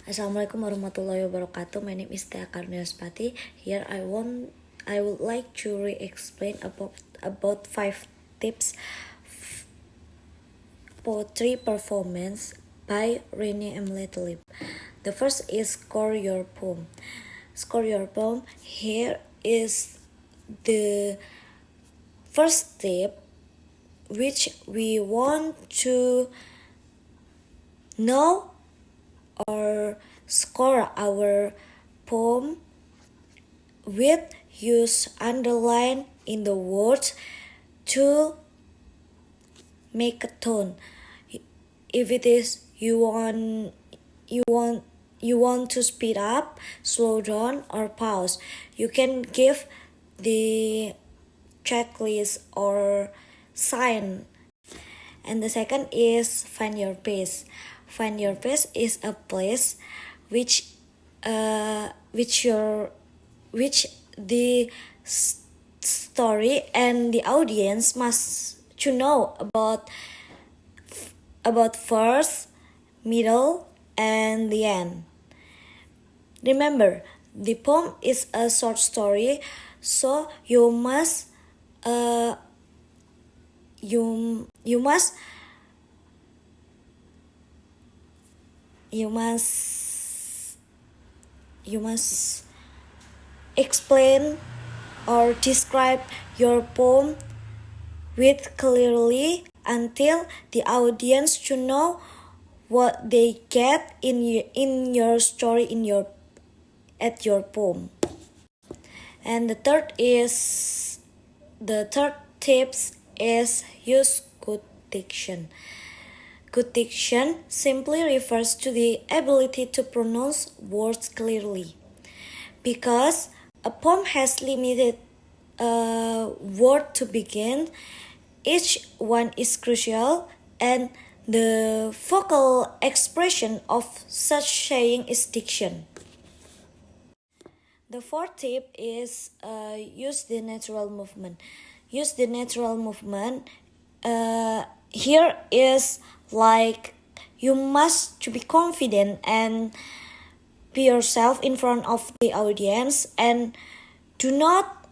Assalamualaikum warahmatullahi wabarakatuh. My name is Thea, Karuni, Respati. Here I would like to re-explain about 5 tips poetry performance by Rene M. Letelier. The first is score your poem. Score your poem. Here is the first tip which we want to know or score our poem with use underline in the words to make a tone. If it is you want to speed up, slow down, or pause, you can give the checklist or sign. And the second is find your pace. Find your pace is a place which the story and the audience must to know about first, middle, and the end. Remember, the poem is a short story, so you must explain or describe your poem with clearly until the audience to know what they get in your story at your poem. And the third tips is use good diction. Good diction simply refers to the ability to pronounce words clearly. Because a poem has limited word to begin, each one is crucial, and the vocal expression of such saying is diction. The fourth tip is use the natural movement. Use the natural movement. Here is like you must to be confident and be yourself in front of the audience, and do not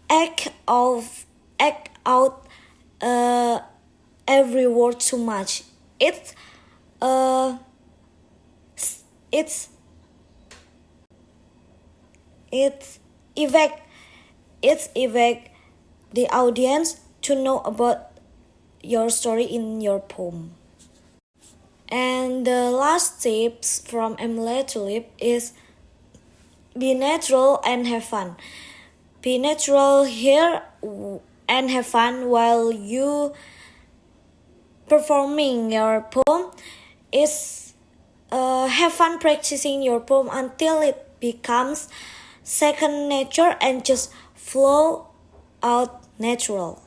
act out every word too much. It's evoke the audience to know about your story in your poem. And the last tips from Emily Tulip is be natural and have fun. Be natural here and have fun while you performing your poem. Is have fun practicing your poem until it becomes second nature and just flow out natural.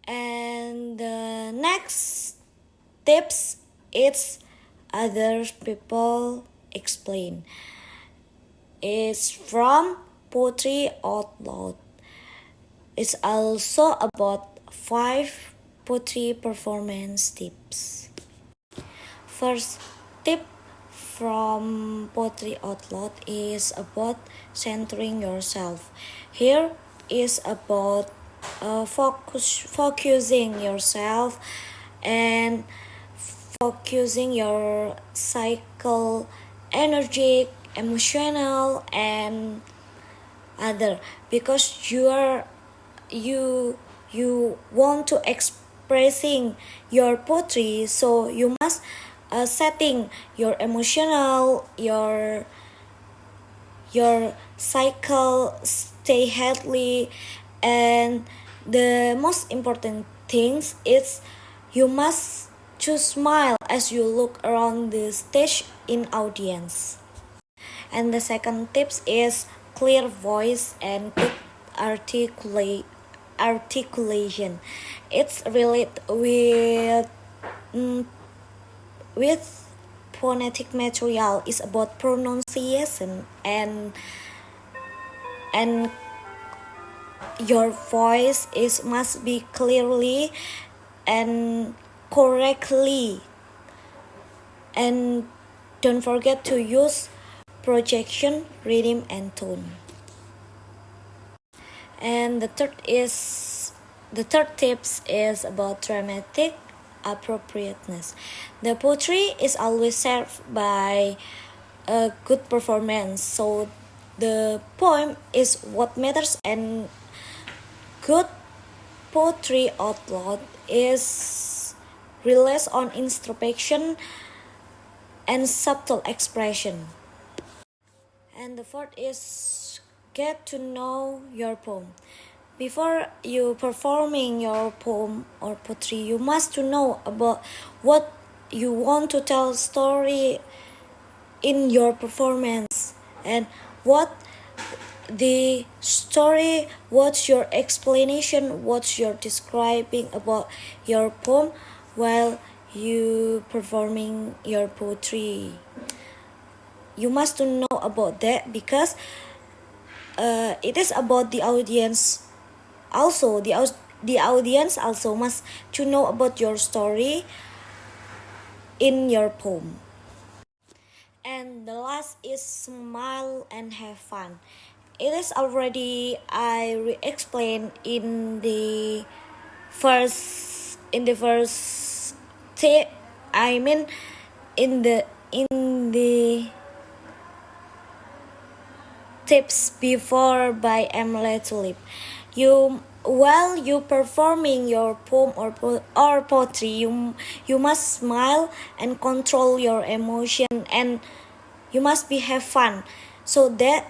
And the next tips it's other people explain. It's from Poetry Out Loud. It's also about 5 poetry performance tips. First tip from Poetry Out Loud is about centering yourself. Here is about focusing yourself and focusing your cycle, energetic, emotional, and other, because you want to expressing your poetry, so you must setting your emotional, your cycle, stay healthy, and the most important things is you must to smile as you look around the stage in audience. And the second tips is clear voice and good articulation. It's related with phonetic material. Is about pronunciation and your voice must be clearly and correctly, And don't forget to use projection, rhythm, and tone. And the third tips is about dramatic appropriateness. The poetry is always served by a good performance. So the poem is what matters, and good poetry outloud is relies on introspection and subtle expression. And the fourth is get to know your poem. Before you performing your poem or poetry, you must to know about what you want to tell story in your performance, and what the story, what's your explanation, what's your describing about your poem while you performing your poetry. You must to know about that because it is about the audience also. The audience also must to know about your story in your poem. And the last is smile and have fun. It is already I explained in the first tip. I mean in the tips before by Emily Tulip. You while you performing your poem or poetry, you must smile and control your emotion, and you must be have fun so that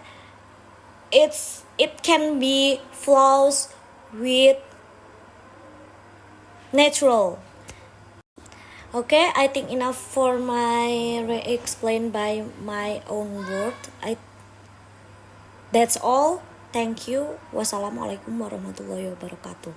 it can be flows with natural. Okay, I think enough for my explain by my own word. That's all. Thank you. Wassalamualaikum warahmatullahi wabarakatuh.